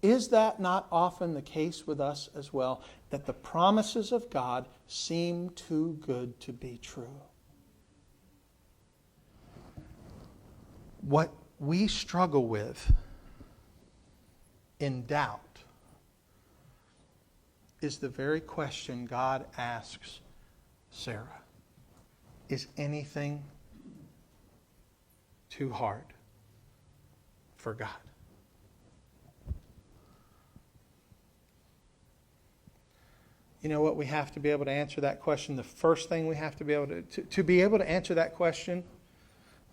Is that not often the case with us as well? That the promises of God seem too good to be true. What we struggle with in doubt is the very question God asks Sarah. Is anything too hard for God? You know what? We have to be able to answer that question. The first thing we have to be able to be able to answer that question,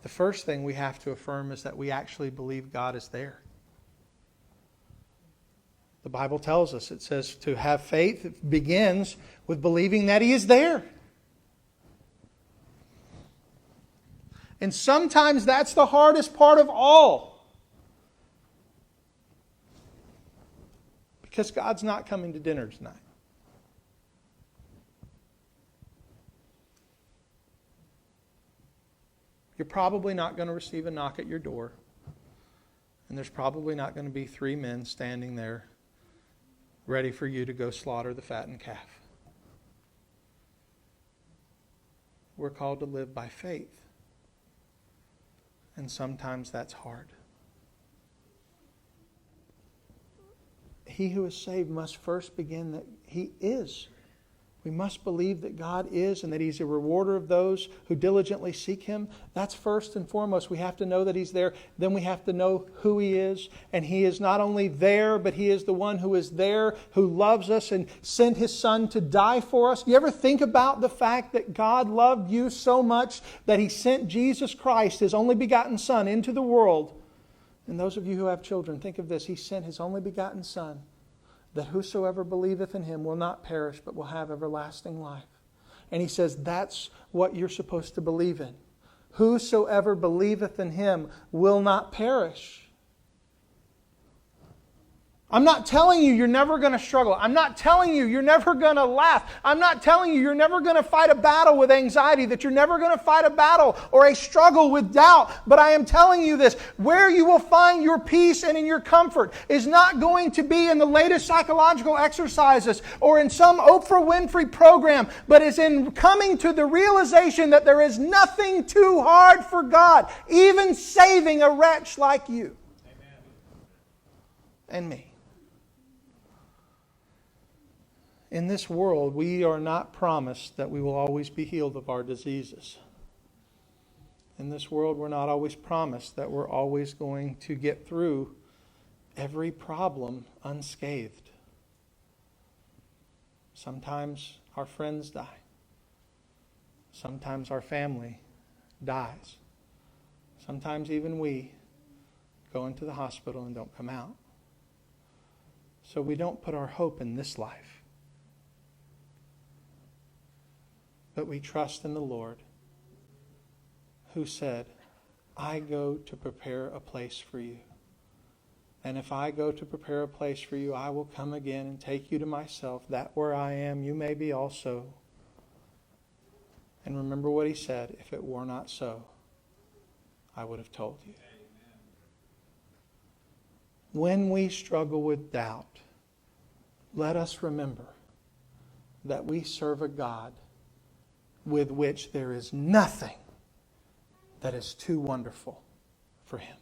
the first thing we have to affirm is that we actually believe God is there. The Bible tells us, it says to have faith, it begins with believing that He is there. And sometimes that's the hardest part of all. Because God's not coming to dinner tonight. You're probably not going to receive a knock at your door. And there's probably not going to be 3 men standing there ready for you to go slaughter the fattened calf. We're called to live by faith. And sometimes that's hard. He who is saved must first begin that He is. We must believe that God is and that He's a rewarder of those who diligently seek Him. That's first and foremost. We have to know that He's there. Then we have to know who He is. And He is not only there, but He is the one who is there, who loves us and sent His Son to die for us. You ever think about the fact that God loved you so much that He sent Jesus Christ, His only begotten Son, into the world? And those of you who have children, think of this. He sent His only begotten Son, that whosoever believeth in Him will not perish, but will have everlasting life. And He says that's what you're supposed to believe in. Whosoever believeth in Him will not perish. I'm not telling you you're never going to struggle. I'm not telling you you're never going to laugh. I'm not telling you you're never going to fight a battle with anxiety, that you're never going to fight a battle or a struggle with doubt. But I am telling you this, where you will find your peace and in your comfort is not going to be in the latest psychological exercises or in some Oprah Winfrey program, but is in coming to the realization that there is nothing too hard for God, even saving a wretch like you. Amen. And me. In this world, we are not promised that we will always be healed of our diseases. In this world, we're not always promised that we're always going to get through every problem unscathed. Sometimes our friends die. Sometimes our family dies. Sometimes even we go into the hospital and don't come out. So we don't put our hope in this life. But we trust in the Lord, who said, I go to prepare a place for you. And if I go to prepare a place for you, I will come again and take you to myself, that where I am, you may be also. And remember what He said, if it were not so, I would have told you. Amen. When we struggle with doubt, let us remember that we serve a God with which there is nothing that is too wonderful for Him.